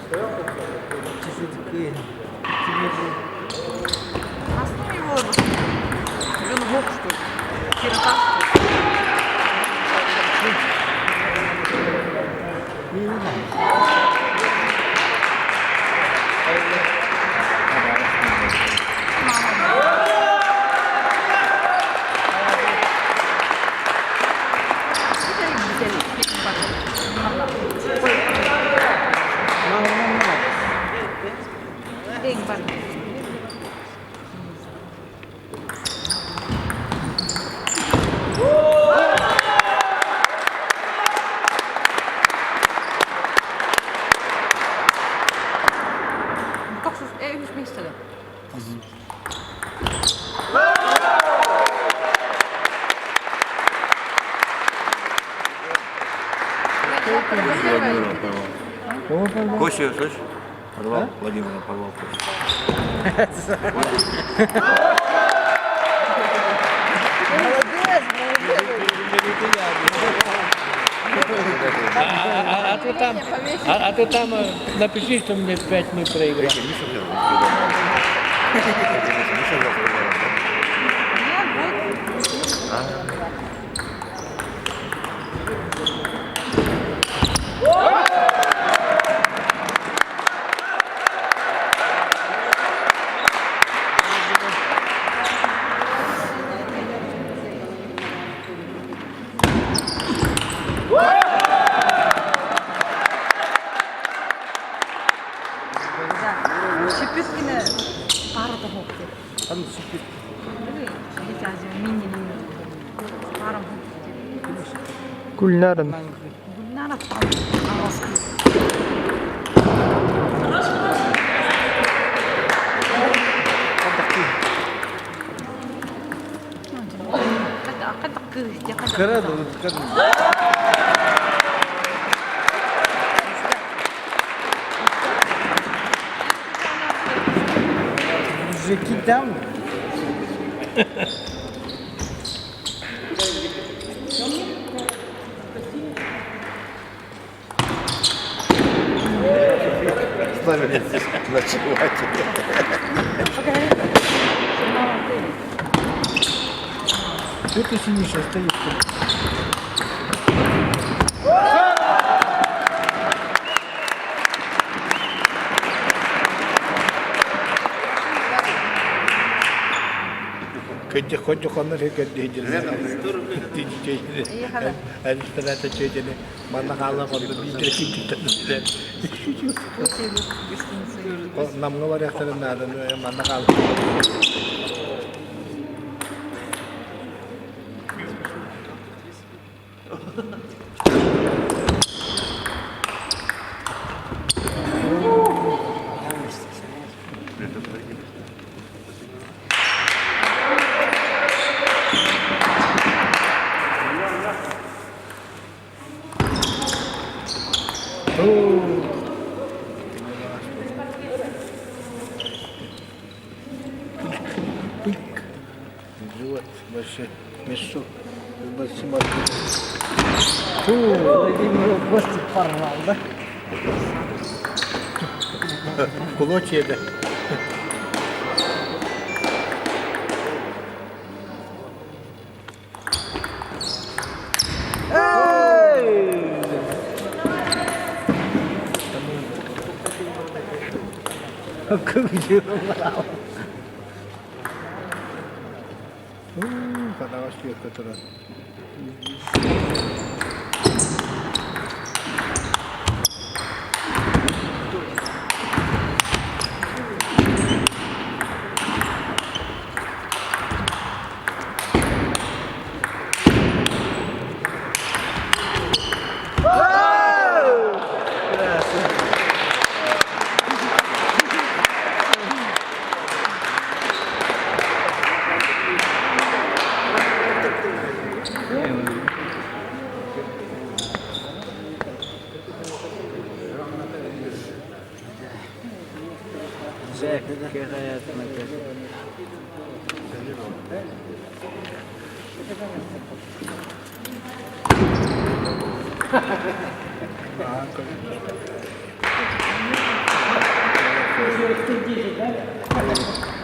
Красный его, Джон Бок, что ли? Киротас, что ли? Костю, слышь? Порвал, Владимира порвал Костю. А ты там напиши, что мне 5 мы проиграли. Миша взял, Миша взял. Шипюткине арада ಹೋಗ್ತದೆ. Там шипит. Арам Гульнаран. Гульнара там арасы. Кырады, Жеки там. Ставили здесь ночевать. Что ты сидишь, стоишь? Кэнчэ хончо хонор хэкэд дэжэлэ. Тичэй. Алистарата чэжэлэ. Манахала хондо битэ сикитэ. Намга вариахтары надан манахала. Живот большой, мешок, большой маркет. Владимир Костик порвал, да? Кулочье, да? Как же брал. Подавашки, которые... Костик 10, да?